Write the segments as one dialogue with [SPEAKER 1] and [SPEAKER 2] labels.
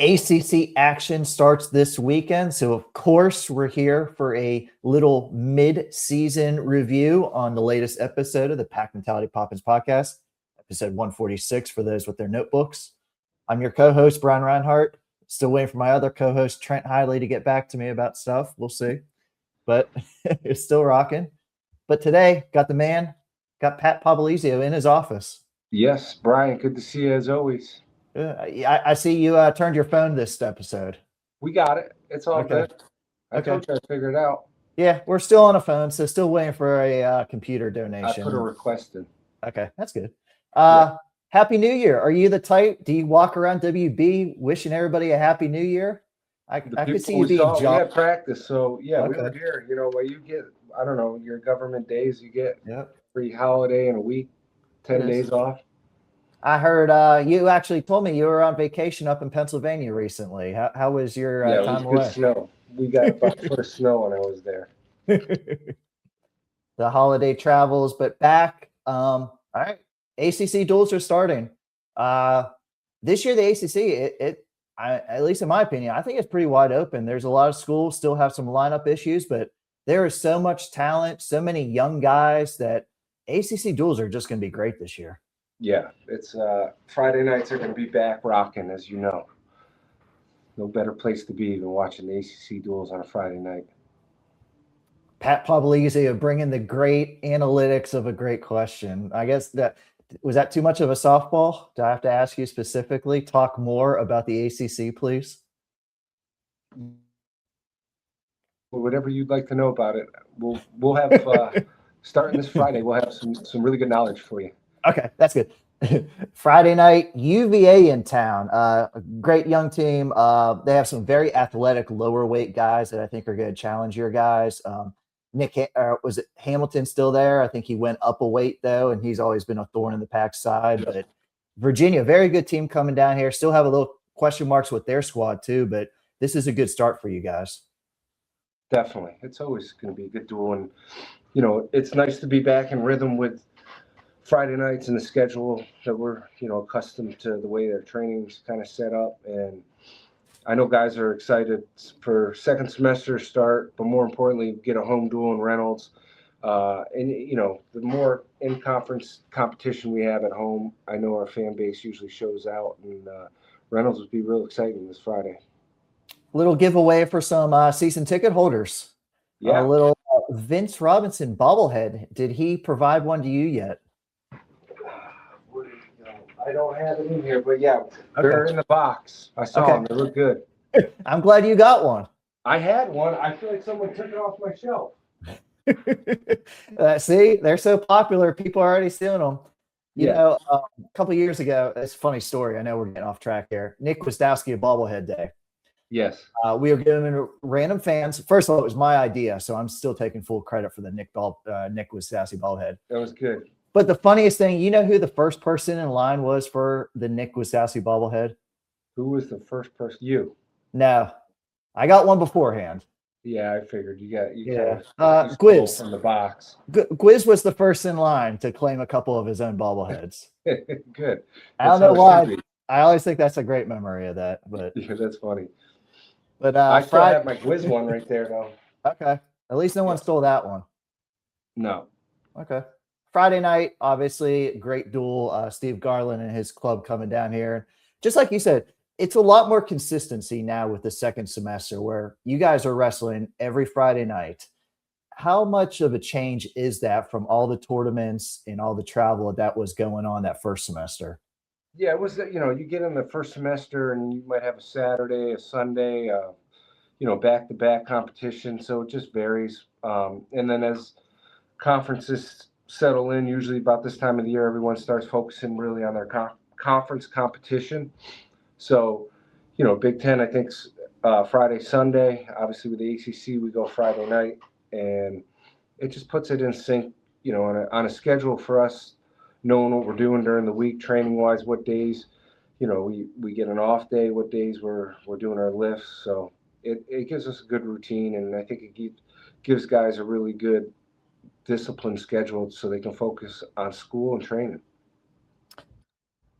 [SPEAKER 1] ACC action starts this weekend. So, of course, we're here for a little mid-season review on the latest episode of the Pack Mentality Poppins podcast, episode 146 for those with their notebooks. I'm your co-host, Brian Reinhardt. Still waiting for my other co-host, Trent Hiley, to get back to me about stuff. We'll see. But it's still rocking. But today, got Pat Popolizio in his office.
[SPEAKER 2] Yes, Brian, good to see you as always.
[SPEAKER 1] I see you turned your phone this episode.
[SPEAKER 2] We got it. It's all good. I told you I figured it out.
[SPEAKER 1] Yeah, we're still on a phone, so still waiting for a computer donation.
[SPEAKER 2] I put a request in.
[SPEAKER 1] Okay, that's good. Happy New Year. Are you the type? Do you walk around WB wishing everybody a Happy New Year? I could see you being
[SPEAKER 2] we had practice, so yeah, we were here. You know, where you get, I don't know, your government days, you get free holiday in a week, 10 days off.
[SPEAKER 1] I heard you actually told me you were on vacation up in Pennsylvania recently. How was your time away?
[SPEAKER 2] Good snow. We got about a foot of snow when I was there.
[SPEAKER 1] The holiday travels, but back. All right, ACC Duals are starting. This year, the ACC, at least in my opinion, I think it's pretty wide open. There's a lot of schools still have some lineup issues, but there is so much talent, so many young guys that ACC Duals are just going to be great this year.
[SPEAKER 2] Yeah, it's Friday nights are going to be back rocking, as you know. No better place to be than watching the ACC Duals on a Friday night.
[SPEAKER 1] Pat Popolizio bringing the great analytics of a great question. I guess was that too much of a softball? Do I have to ask you specifically? Talk more about the ACC, please.
[SPEAKER 2] Well, whatever you'd like to know about it, we'll have starting this Friday. We'll have some really good knowledge for you.
[SPEAKER 1] Okay, that's good. Friday night, UVA in town. A great young team. They have some very athletic lower weight guys that I think are going to challenge your guys. Was it Hamilton still there? I think he went up a weight though, and he's always been a thorn in the pack side. But Virginia, very good team coming down here. Still have a little question marks with their squad too, but this is a good start for you guys.
[SPEAKER 2] Definitely, it's always going to be a good duel, and you know it's nice to be back in rhythm with Friday nights and the schedule that we're, accustomed to the way their training's kind of set up. And I know guys are excited for second semester start, but more importantly, get a home duel in Reynolds. And the more in-conference competition we have at home, I know our fan base usually shows out, and Reynolds would be real exciting this Friday.
[SPEAKER 1] Little giveaway for some season ticket holders.
[SPEAKER 2] Yeah.
[SPEAKER 1] A little Vince Robinson bobblehead. Did he provide one to you yet?
[SPEAKER 2] I don't have it in here, but yeah, they're in the box. I saw them. They look good.
[SPEAKER 1] I'm glad you got one.
[SPEAKER 2] I had one. I feel like someone took it off my shelf.
[SPEAKER 1] See, they're so popular. People are already stealing them. You know, a couple of years ago, it's a funny story. I know we're getting off track here. Nick Wistowski, a bobblehead day.
[SPEAKER 2] Yes.
[SPEAKER 1] We were giving random fans. First of all, it was my idea, so I'm still taking full credit for the Nick Wistowski bobblehead.
[SPEAKER 2] That was good.
[SPEAKER 1] But the funniest thing, you know who the first person in line was for the Nick Wistowski bobblehead?
[SPEAKER 2] Who was the first person? You.
[SPEAKER 1] No. I got one beforehand.
[SPEAKER 2] Yeah, I figured you
[SPEAKER 1] Gwiz
[SPEAKER 2] from the box.
[SPEAKER 1] Gwiz was the first in line to claim a couple of his own bobbleheads.
[SPEAKER 2] Good.
[SPEAKER 1] I don't know why. I always think that's a great memory of that. But
[SPEAKER 2] yeah, that's funny.
[SPEAKER 1] But
[SPEAKER 2] I still have my Gwiz one right there, though.
[SPEAKER 1] Okay. At least no one stole that one.
[SPEAKER 2] No.
[SPEAKER 1] Okay. Friday night, obviously, great duel. Steve Garland and his club coming down here. Just like you said, it's a lot more consistency now with the second semester where you guys are wrestling every Friday night. How much of a change is that from all the tournaments and all the travel that was going on that first semester?
[SPEAKER 2] Yeah, it was, you get in the first semester and you might have a Saturday, a Sunday, back-to-back competition. So it just varies. And then as conferences settle in, usually about this time of the year, everyone starts focusing really on their conference competition. So, Big Ten, I think Friday, Sunday. Obviously with the ACC, we go Friday night, and it just puts it in sync, on a schedule for us, knowing what we're doing during the week, training wise, what days, we get an off day, what days we're doing our lifts. So it gives us a good routine, and I think it gives guys a really good disciplined schedule so they can focus on school and training.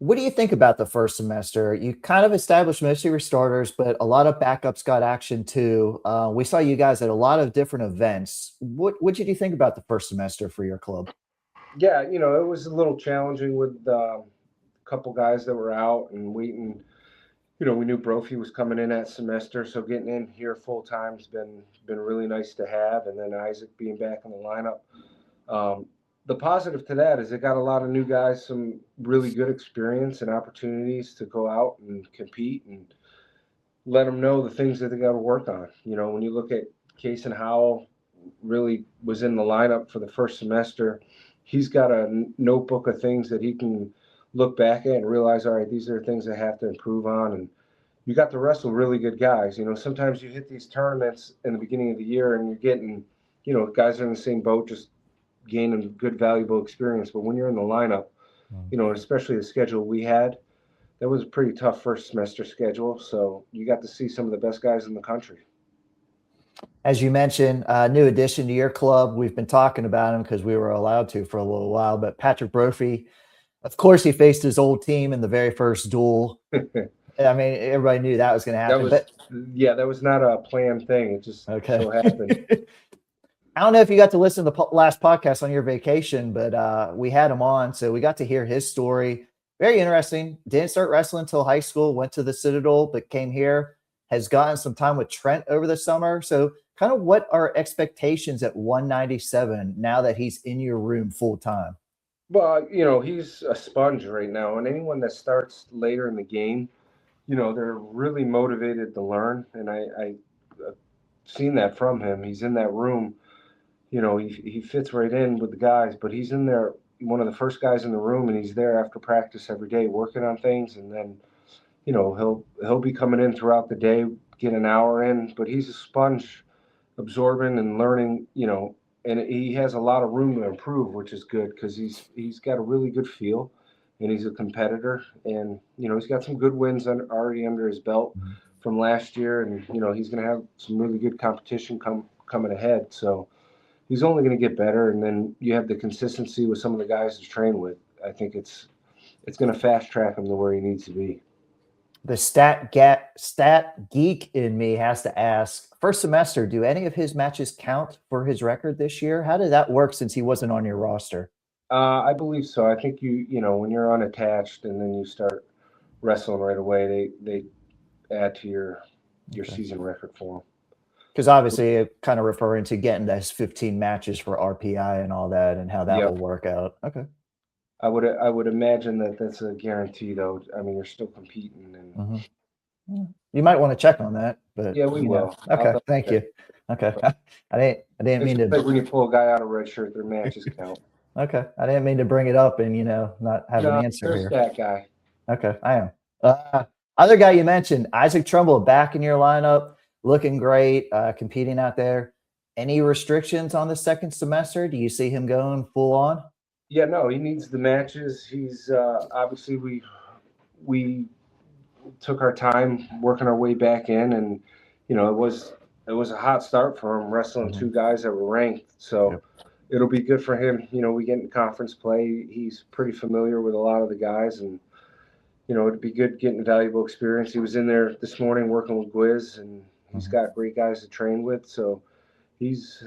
[SPEAKER 1] What do you think about the first semester? You kind of established most of your starters, but a lot of backups got action too. We saw you guys at a lot of different events. What did you think about the first semester for your club?
[SPEAKER 2] Yeah, it was a little challenging with a couple guys that were out and waiting. We knew Brophy was coming in that semester, so getting in here full time's been really nice to have. And then Isaac being back in the lineup. The positive to that is it got a lot of new guys some really good experience and opportunities to go out and compete and let them know the things that they got to work on. When you look at Case and Howell, really was in the lineup for the first semester. He's got a notebook of things that he can look back at and realize, all right, these are things I have to improve on. And you got to wrestle really good guys. Sometimes you hit these tournaments in the beginning of the year and you're getting, guys are in the same boat, just gaining good, valuable experience. But when you're in the lineup, especially the schedule we had, that was a pretty tough first semester schedule. So you got to see some of the best guys in the country.
[SPEAKER 1] As you mentioned, new addition to your club. We've been talking about him because we were allowed to for a little while. But Patrick Brophy, of course, he faced his old team in the very first duel. I mean, everybody knew that was going to happen.
[SPEAKER 2] That was not a planned thing. It just so happened.
[SPEAKER 1] I don't know if you got to listen to the last podcast on your vacation, but we had him on. So we got to hear his story. Very interesting. Didn't start wrestling until high school, went to the Citadel, but came here, has gotten some time with Trent over the summer. So kind of what are expectations at 197 now that he's in your room full time?
[SPEAKER 2] Well, he's a sponge right now. And anyone that starts later in the game, they're really motivated to learn. And I've seen that from him. He's in that room. He fits right in with the guys, but he's in there, one of the first guys in the room, and he's there after practice every day working on things. And then, he'll be coming in throughout the day, get an hour in, but he's a sponge, absorbing and learning, and he has a lot of room to improve, which is good because he's got a really good feel, and he's a competitor, and he's got some good wins already under his belt from last year, and he's going to have some really good competition coming ahead. So he's only going to get better, and then you have the consistency with some of the guys to train with. I think it's going to fast track him to where he needs to be.
[SPEAKER 1] The stat geek in me has to ask, first semester, do any of his matches count for his record this year? How did that work since he wasn't on your roster?
[SPEAKER 2] I believe so. I think when you're unattached and then you start wrestling right away, they add to your season record for him.
[SPEAKER 1] Because obviously, kind of referring to getting those 15 matches for RPI and all that, and how that will work out. Okay.
[SPEAKER 2] I would imagine that that's a guarantee, though. I mean, you're still competing, and
[SPEAKER 1] you might want to check on that. But
[SPEAKER 2] yeah, we will.
[SPEAKER 1] Okay, thank you. Okay, I didn't mean to.
[SPEAKER 2] Like when you pull a guy out of red shirt, their matches count.
[SPEAKER 1] Okay, I didn't mean to bring it up and not have an answer here.
[SPEAKER 2] That guy.
[SPEAKER 1] Okay, I am. Other guy you mentioned, Isaac Trumbull, back in your lineup, looking great, competing out there. Any restrictions on the second semester? Do you see him going full on?
[SPEAKER 2] Yeah, no, he needs the matches. He's obviously we took our time working our way back in, and it was a hot start for him wrestling two guys that were ranked. So it'll be good for him. We get in conference play. He's pretty familiar with a lot of the guys, and it'd be good getting valuable experience. He was in there this morning working with Gwiz, and he's got great guys to train with. So he's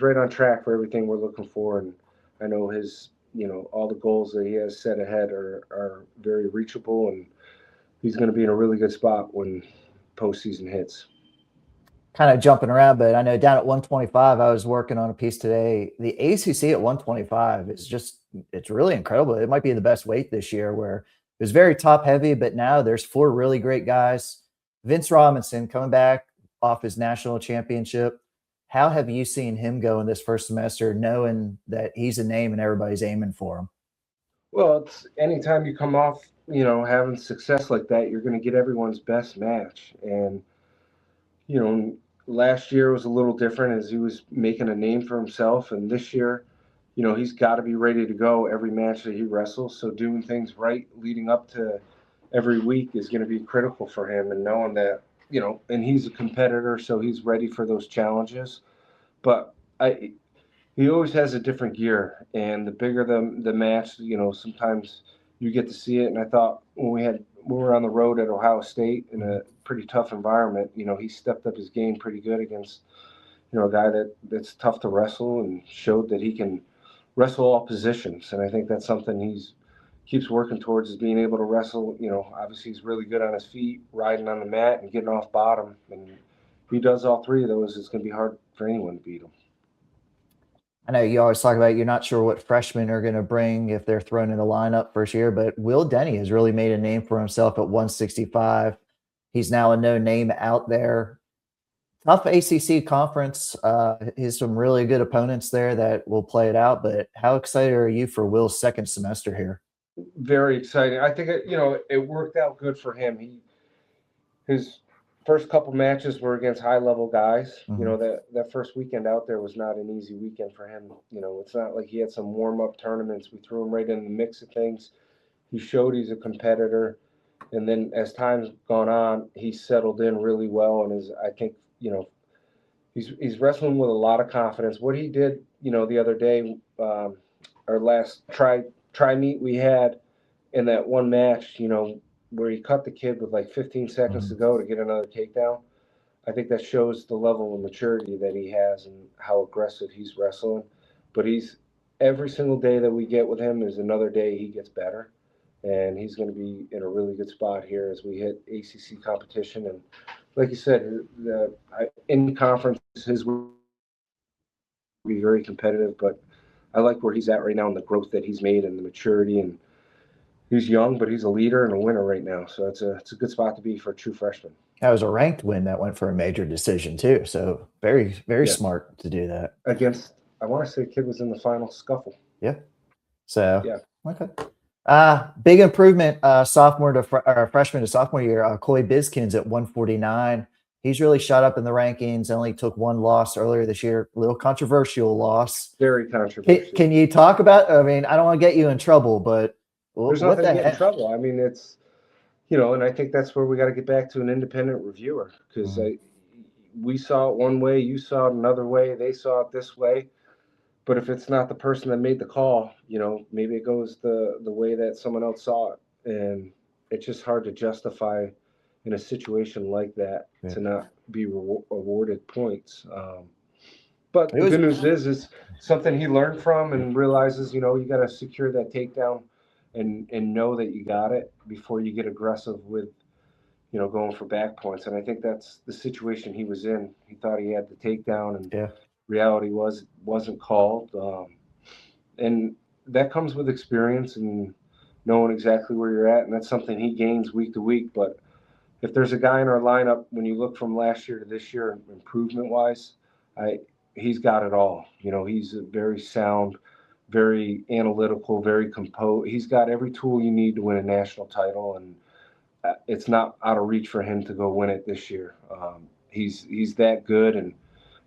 [SPEAKER 2] right on track for everything we're looking for, and I know his. All the goals that he has set ahead are very reachable, and he's going to be in a really good spot when postseason hits.
[SPEAKER 1] Kind of jumping around, but I know down at 125, I was working on a piece today. The ACC at 125 it's really incredible. It might be the best weight this year, where it was very top heavy, but now there's 4 really great guys. Vince Robinson coming back off his national championship. How have you seen him go in this first semester, knowing that he's a name and everybody's aiming for him?
[SPEAKER 2] Well, it's anytime you come off, having success like that, you're going to get everyone's best match. And, last year was a little different as he was making a name for himself. And this year, he's got to be ready to go every match that he wrestles. So doing things right leading up to every week is going to be critical for him, and knowing that, and he's a competitor, so he's ready for those challenges. But he always has a different gear, and the bigger the match, sometimes you get to see it. And I thought when we were on the road at Ohio State in a pretty tough environment, he stepped up his game pretty good against, a guy that's tough to wrestle, and showed that he can wrestle all positions. And I think that's something keeps working towards, is being able to wrestle. Obviously he's really good on his feet, riding on the mat and getting off bottom. And if he does all three of those, it's going to be hard for anyone to beat him.
[SPEAKER 1] I know you always talk about you're not sure what freshmen are going to bring if they're thrown in the lineup first year, but Will Denny has really made a name for himself at 165. He's now a known name out there. Tough ACC conference. He's some really good opponents there that will play it out, but how excited are you for Will's second semester here?
[SPEAKER 2] Very exciting. I think it worked out good for him. His first couple matches were against high-level guys.
[SPEAKER 1] Mm-hmm.
[SPEAKER 2] That first weekend out there was not an easy weekend for him. It's not like he had some warm-up tournaments. We threw him right in the mix of things. He showed he's a competitor, and then as time's gone on, he's settled in really well, and I think he's wrestling with a lot of confidence. What he did, the other day, our last try meet we had in that one match, where he cut the kid with like 15 seconds to go to get another takedown. I think that shows the level of maturity that he has and how aggressive he's wrestling. But every single day that we get with him is another day he gets better. And he's going to be in a really good spot here as we hit ACC competition. And like you said, in conference, his will be very competitive. But I like where he's at right now and the growth that he's made and the maturity. And he's young, but he's a leader and a winner right now. So it's a good spot to be for a true freshman.
[SPEAKER 1] That was a ranked win that went for a major decision too. So very, very smart to do that.
[SPEAKER 2] Against, I want to say, the kid was in the final scuffle.
[SPEAKER 1] Yeah. So
[SPEAKER 2] yeah.
[SPEAKER 1] Okay. Big improvement, freshman to sophomore year. Coy Bizkins at 149. He's really shot up in the rankings. Only took one loss earlier this year. A little controversial loss.
[SPEAKER 2] Very controversial.
[SPEAKER 1] Can you talk about? I mean, I don't want to get you in trouble, but
[SPEAKER 2] there's nothing to get in trouble. I mean, it's and I think that's where we got to get back to an independent reviewer, because we saw it one way, you saw it another way, they saw it this way. But if it's not the person that made the call, maybe it goes the way that someone else saw it, and it's just hard to justify in a situation like that to not be awarded points. But the good news is something he learned from and realizes, you got to secure that takedown and know that you got it before you get aggressive with, going for back points. And I think that's the situation he was in. He thought he had the takedown, and reality wasn't called. And that comes with experience and knowing exactly where you're at. And that's something he gains week to week. But if there's a guy in our lineup, when you look from last year to this year, improvement-wise, he's got it all. He's a very sound, very analytical, very composed. He's got every tool you need to win a national title, and it's not out of reach for him to go win it this year. He's that good, and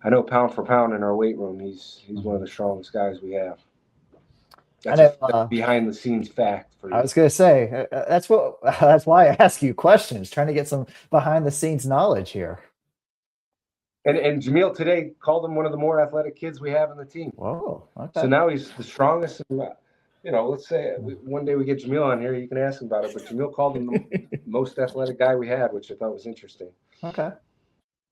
[SPEAKER 2] I know pound for pound in our weight room, he's one of the strongest guys we have. That's a behind-the-scenes fact for you.
[SPEAKER 1] I was going to say that's why I ask you questions, trying to get some behind-the-scenes knowledge here.
[SPEAKER 2] And Jamil today called him one of the more athletic kids we have in the team.
[SPEAKER 1] Whoa! Okay.
[SPEAKER 2] So now he's the strongest. Let's say one day we get Jamil on here, you can ask him about it. But Jamil called him the most athletic guy we had, which I thought was interesting.
[SPEAKER 1] Okay.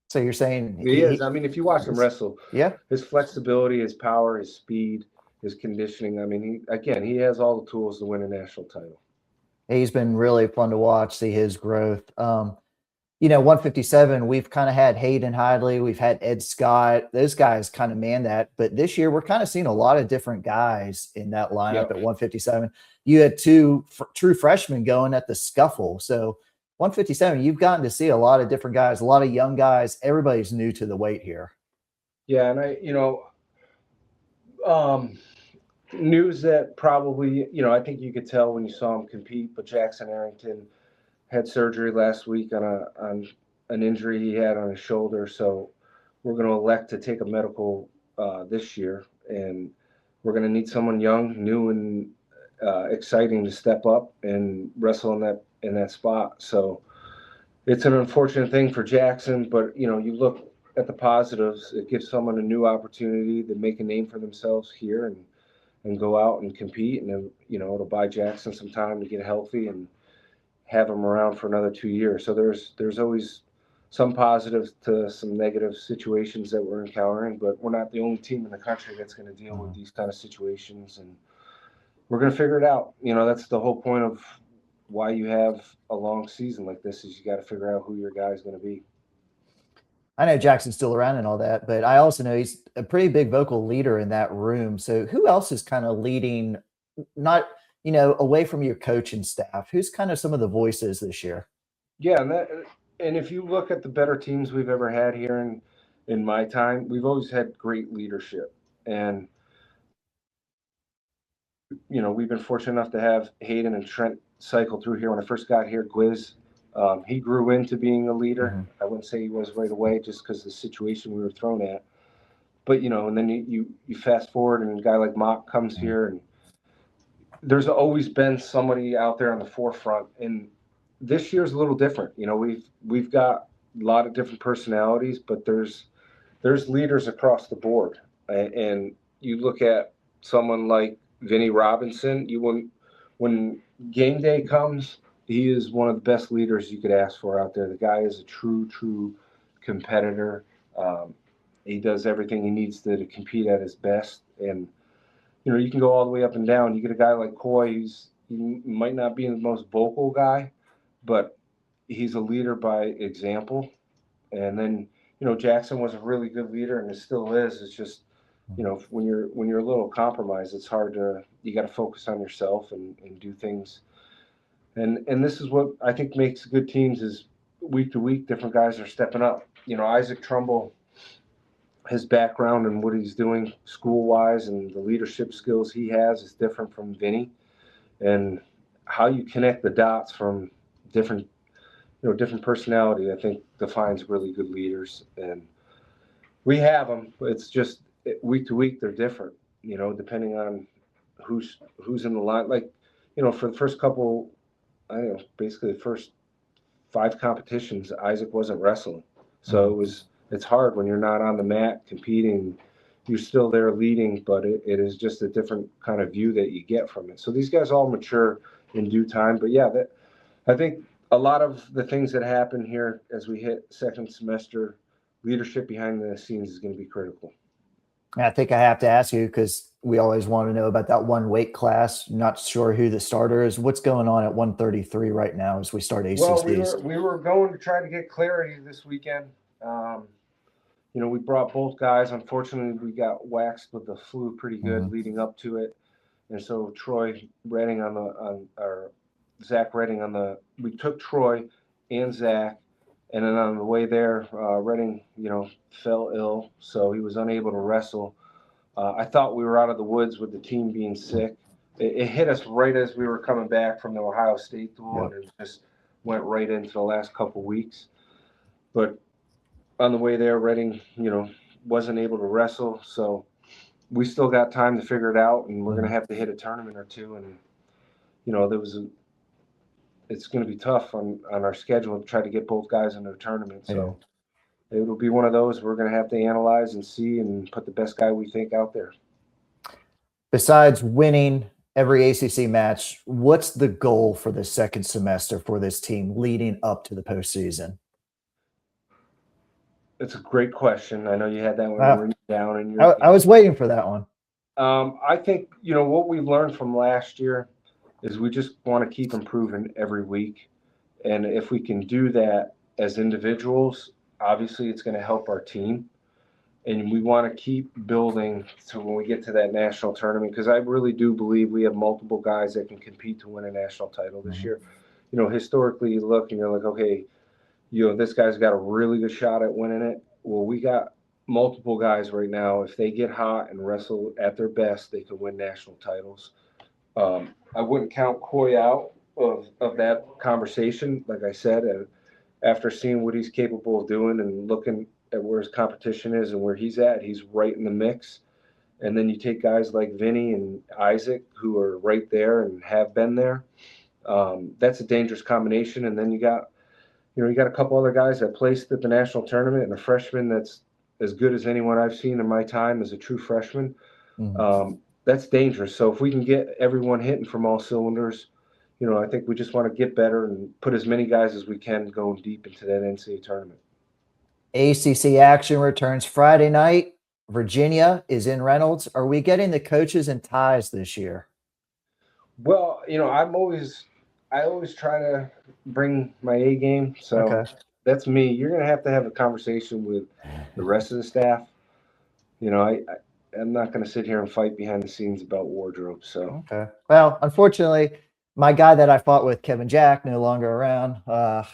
[SPEAKER 1] So you're saying
[SPEAKER 2] he is? I mean, if you watch him wrestle,
[SPEAKER 1] yeah,
[SPEAKER 2] his flexibility, his power, his speed, his conditioning. I mean, he has all the tools to win a national title.
[SPEAKER 1] He's been really fun to watch, see his growth. 157, we've kind of had Hayden Hidley, we've had Ed Scott. Those guys kind of man that. But this year, we're kind of seeing a lot of different guys in that lineup at 157. You had two true freshmen going at the scuffle. So 157, you've gotten to see a lot of different guys, a lot of young guys. Everybody's new to the weight here.
[SPEAKER 2] Yeah, and news that probably, I think you could tell when you saw him compete, but Jackson Arrington had surgery last week on an injury he had on his shoulder. So we're going to elect to take a medical this year, and we're going to need someone young, new, and exciting to step up and wrestle in that spot. So it's an unfortunate thing for Jackson, but you look at the positives. It gives someone a new opportunity to make a name for themselves here, and and go out and compete. And then, it'll buy Jackson some time to get healthy and have him around for another 2 years. So there's always some positives to some negative situations that we're encountering, but we're not the only team in the country that's going to deal with these kind of situations, and we're going to figure it out. That's the whole point of why you have a long season like this, is you got to figure out who your guy is going to be.
[SPEAKER 1] I know Jackson's still around and all that, but I also know he's a pretty big vocal leader in that room. So who else is kind of leading, not, away from your coaching staff? Who's kind of some of the voices this year?
[SPEAKER 2] Yeah, and if you look at the better teams we've ever had here in my time, we've always had great leadership. And we've been fortunate enough to have Hayden and Trent cycle through here. When I first got here, Gwiz, he grew into being a leader.
[SPEAKER 1] Mm-hmm.
[SPEAKER 2] I wouldn't say he was right away, just because of the situation we were thrown at. But and then you fast forward, and a guy like Mock comes
[SPEAKER 1] Mm-hmm.
[SPEAKER 2] here, and there's always been somebody out there on the forefront. And this year's a little different. We've got a lot of different personalities, but there's leaders across the board. And you look at someone like Vinny Robinson, when game day comes, he is one of the best leaders you could ask for out there. The guy is a true competitor. He does everything he needs to compete at his best. And, you can go all the way up and down. You get a guy like Coy, he might not be the most vocal guy, but he's a leader by example. And then, Jackson was a really good leader, and it still is. It's just, when you're a little compromised, it's hard you got to focus on yourself and do things. And this is what I think makes good teams, is week to week, different guys are stepping up. Isaac Trumbull, his background and what he's doing school-wise and the leadership skills he has is different from Vinny. And how you connect the dots from different personality, I think, defines really good leaders. And we have them. It's just week to week, they're different, depending on who's in the line. Like, for the first couple, basically the first 5 competitions, Isaac wasn't wrestling. So it's hard when you're not on the mat competing. You're still there leading, but it is just a different kind of view that you get from it. So these guys all mature in due time. But yeah, I think a lot of the things that happen here as we hit second semester, leadership behind the scenes is going to be critical.
[SPEAKER 1] I think I have to ask you, because we always want to know about that one weight class. Not sure who the starter is. What's going on at 133 right now as we start ACCs?
[SPEAKER 2] Well, we were going to try to get clarity this weekend. We brought both guys. Unfortunately, we got waxed with the flu pretty good leading up to it. And so Troy Redding Zach Redding we took Troy and Zach, and then on the way there, Redding, fell ill, so he was unable to wrestle. I thought we were out of the woods with the team being sick. It hit us right as we were coming back from the Ohio State duel, and it just went right into the last couple weeks. But on the way there, Redding, wasn't able to wrestle, so we still got time to figure it out, and we're going to have to hit a tournament or two. And it's going to be tough on our schedule to try to get both guys into a tournament. So it'll be one of those we're going to have to analyze and see and put the best guy we think out there.
[SPEAKER 1] Besides winning every ACC match, what's the goal for the second semester for this team leading up to the postseason?
[SPEAKER 2] It's a great question. I know you had that one written down. And
[SPEAKER 1] I was waiting for that one.
[SPEAKER 2] I think, what we've learned from last year is we just want to keep improving every week. And if we can do that as individuals, obviously it's going to help our team. And we want to keep building to when we get to that national tournament, because I really do believe we have multiple guys that can compete to win a national title this year. Historically, you look and you're like, okay, this guy's got a really good shot at winning it. Well, we got multiple guys right now. If they get hot and wrestle at their best, they can win national titles. I wouldn't count Coy out of that conversation. Like I said, after seeing what he's capable of doing and looking at where his competition is and where he's at, he's right in the mix. And then you take guys like Vinny and Isaac, who are right there and have been there. That's a dangerous combination. And then you got a couple other guys that placed at the national tournament, and a freshman that's as good as anyone I've seen in my time as a true freshman. that's dangerous. So if we can get everyone hitting from all cylinders, I think we just want to get better and put as many guys as we can going deep into that NCAA tournament.
[SPEAKER 1] ACC action returns Friday night. Virginia is in Reynolds. Are we getting the coaches and ties this year?
[SPEAKER 2] Well, I always try to bring my A game. So
[SPEAKER 1] Okay.
[SPEAKER 2] that's me. You're going to have a conversation with the rest of the staff. I'm not going to sit here and fight behind the scenes about wardrobe. So,
[SPEAKER 1] okay. Well, unfortunately, my guy that I fought with, Kevin Jack, no longer around. I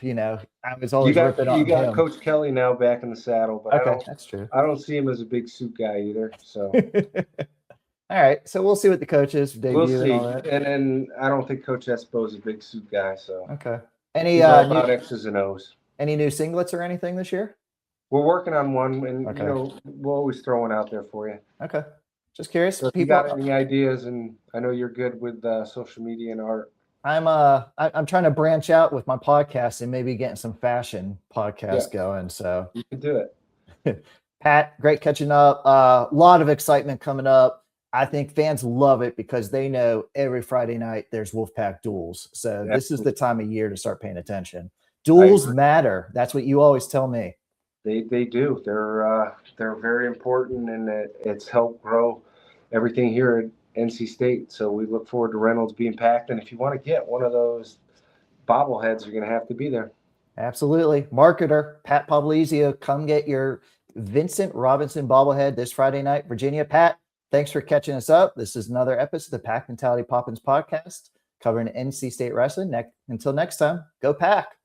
[SPEAKER 1] was always ripping on him.
[SPEAKER 2] You got Coach Kelly now back in the saddle, but
[SPEAKER 1] okay, that's true.
[SPEAKER 2] I don't see him as a big suit guy either. So,
[SPEAKER 1] all right. So we'll see what the coaches debut.
[SPEAKER 2] we'll see.
[SPEAKER 1] And all that.
[SPEAKER 2] And then I don't think Coach Espo is a big suit guy. So,
[SPEAKER 1] okay. Any
[SPEAKER 2] about X's and O's.
[SPEAKER 1] Any new singlets or anything this year?
[SPEAKER 2] We're working on one, and we'll always throw one out there for you.
[SPEAKER 1] Okay. Just curious.
[SPEAKER 2] So if you got any ideas, and I know you're good with social media and art.
[SPEAKER 1] I'm trying to branch out with my podcast and maybe getting some fashion podcasts going. So
[SPEAKER 2] you can do it.
[SPEAKER 1] Pat, great catching up. A lot of excitement coming up. I think fans love it because they know every Friday night there's Wolfpack Duals. So this is the time of year to start paying attention. Duals matter. That's what you always tell me.
[SPEAKER 2] They do. They're very important, and it's helped grow everything here at NC State. So we look forward to Reynolds being packed. And if you want to get one of those bobbleheads, you're going to have to be there.
[SPEAKER 1] Absolutely. Marketer, Pat Popolizio, come get your Vincent Robinson bobblehead this Friday night. Virginia, Pat, thanks for catching us up. This is another episode of the Pack Mentality Poppins podcast covering NC State wrestling. Until next time, go Pack.